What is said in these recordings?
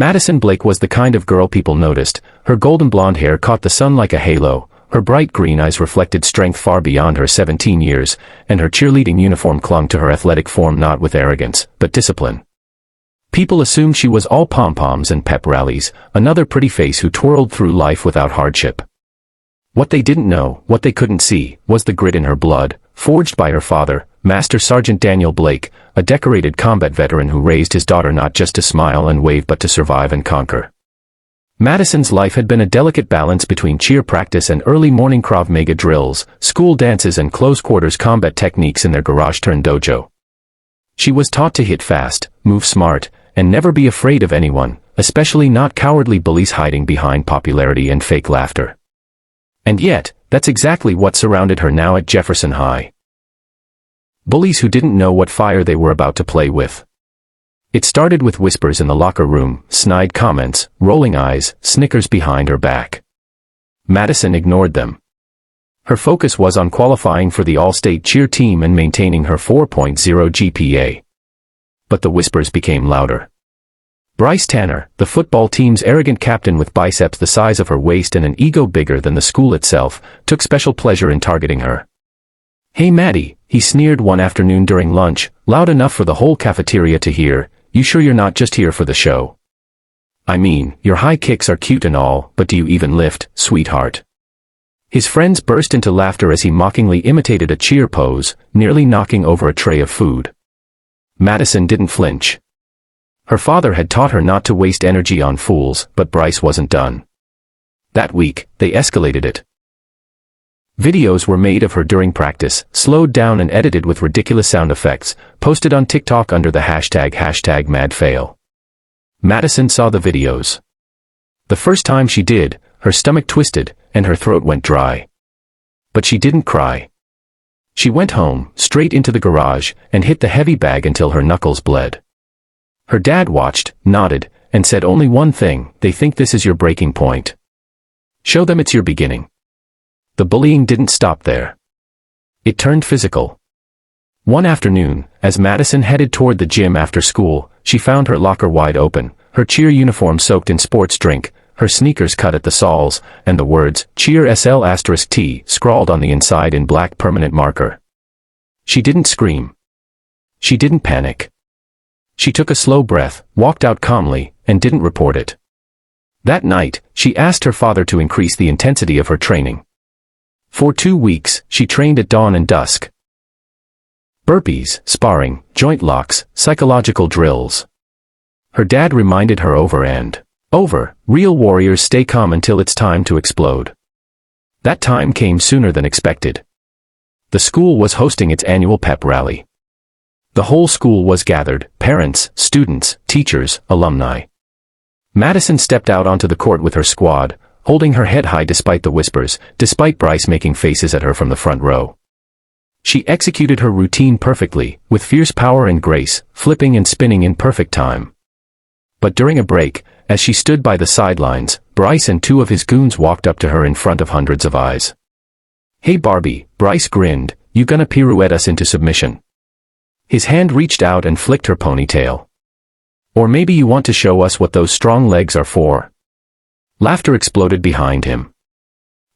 Madison Blake was the kind of girl people noticed. Her golden blonde hair caught the sun like a halo, her bright green eyes reflected strength far beyond her 17 years, and her cheerleading uniform clung to her athletic form not with arrogance, but discipline. People assumed she was all pom-poms and pep rallies, another pretty face who twirled through life without hardship. What they didn't know, what they couldn't see, was the grit in her blood, forged by her father, Master Sergeant Daniel Blake, a decorated combat veteran who raised his daughter not just to smile and wave but to survive and conquer. Madison's life had been a delicate balance between cheer practice and early morning Krav Maga drills, school dances and close-quarters combat techniques in their garage-turned-dojo. She was taught to hit fast, move smart, and never be afraid of anyone, especially not cowardly bullies hiding behind popularity and fake laughter. And yet, that's exactly what surrounded her now at Jefferson High. Bullies who didn't know what fire they were about to play with. It started with whispers in the locker room, snide comments, rolling eyes, snickers behind her back. Madison ignored them. Her focus was on qualifying for the all-state cheer team and maintaining her 4.0 GPA. But the whispers became louder. Bryce Tanner, the football team's arrogant captain with biceps the size of her waist and an ego bigger than the school itself, took special pleasure in targeting her. "Hey Maddie," he sneered one afternoon during lunch, loud enough for the whole cafeteria to hear, "you sure you're not just here for the show? I mean, your high kicks are cute and all, but do you even lift, sweetheart?" His friends burst into laughter as he mockingly imitated a cheer pose, nearly knocking over a tray of food. Madison didn't flinch. Her father had taught her not to waste energy on fools, but Bryce wasn't done. That week, they escalated it. Videos were made of her during practice, slowed down and edited with ridiculous sound effects, posted on TikTok under the hashtag #MadFail. Madison saw the videos. The first time she did, her stomach twisted, and her throat went dry. But she didn't cry. She went home, straight into the garage, and hit the heavy bag until her knuckles bled. Her dad watched, nodded, and said only one thing: "They think this is your breaking point. Show them it's your beginning." The bullying didn't stop there. It turned physical. One afternoon, as Madison headed toward the gym after school, she found her locker wide open, her cheer uniform soaked in sports drink, her sneakers cut at the soles, and the words, "Cheer SL*T" scrawled on the inside in black permanent marker. She didn't scream. She didn't panic. She took a slow breath, walked out calmly, and didn't report it. That night, she asked her father to increase the intensity of her training. For 2 weeks, she trained at dawn and dusk. Burpees, sparring, joint locks, psychological drills. Her dad reminded her over and over, real warriors stay calm until it's time to explode. That time came sooner than expected. The school was hosting its annual pep rally. The whole school was gathered, parents, students, teachers, alumni. Madison stepped out onto the court with her squad, holding her head high despite the whispers, despite Bryce making faces at her from the front row. She executed her routine perfectly, with fierce power and grace, flipping and spinning in perfect time. But during a break, as she stood by the sidelines, Bryce and 2 of his goons walked up to her in front of hundreds of eyes. "Hey Barbie," Bryce grinned, "you gonna pirouette us into submission?" His hand reached out and flicked her ponytail. "Or maybe you want to show us what those strong legs are for?" Laughter exploded behind him.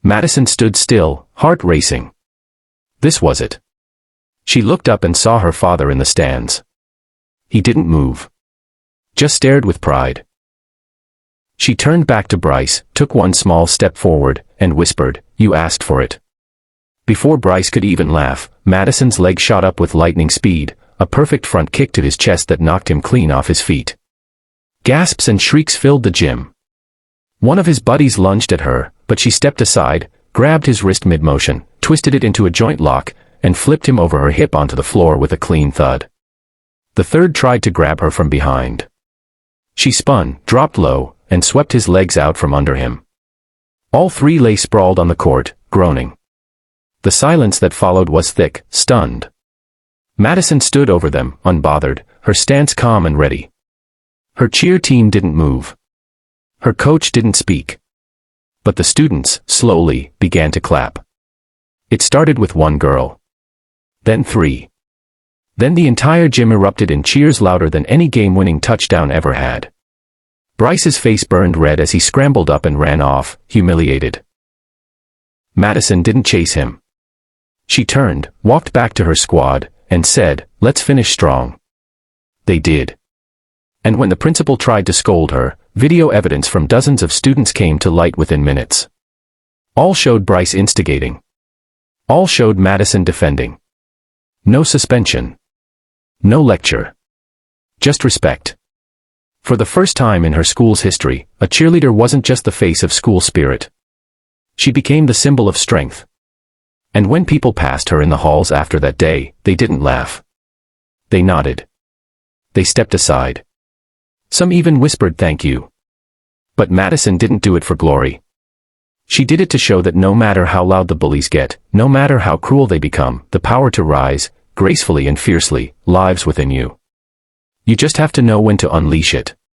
Madison stood still, heart racing. This was it. She looked up and saw her father in the stands. He didn't move. Just stared with pride. She turned back to Bryce, took one small step forward, and whispered, "You asked for it." Before Bryce could even laugh, Madison's leg shot up with lightning speed, a perfect front kick to his chest that knocked him clean off his feet. Gasps and shrieks filled the gym. One of his buddies lunged at her, but she stepped aside, grabbed his wrist mid-motion, twisted it into a joint lock, and flipped him over her hip onto the floor with a clean thud. The third tried to grab her from behind. She spun, dropped low, and swept his legs out from under him. All 3 lay sprawled on the court, groaning. The silence that followed was thick, stunned. Madison stood over them, unbothered, her stance calm and ready. Her cheer team didn't move. Her coach didn't speak. But the students, slowly, began to clap. It started with 1 girl. Then 3. Then the entire gym erupted in cheers louder than any game-winning touchdown ever had. Bryce's face burned red as he scrambled up and ran off, humiliated. Madison didn't chase him. She turned, walked back to her squad, and said, "Let's finish strong." They did. And when the principal tried to scold her, video evidence from dozens of students came to light within minutes. All showed Bryce instigating. All showed Madison defending. No suspension. No lecture. Just respect. For the first time in her school's history, a cheerleader wasn't just the face of school spirit. She became the symbol of strength. And when people passed her in the halls after that day, they didn't laugh. They nodded. They stepped aside. Some even whispered thank you. But Madison didn't do it for glory. She did it to show that no matter how loud the bullies get, no matter how cruel they become, the power to rise, gracefully and fiercely, lives within you. You just have to know when to unleash it.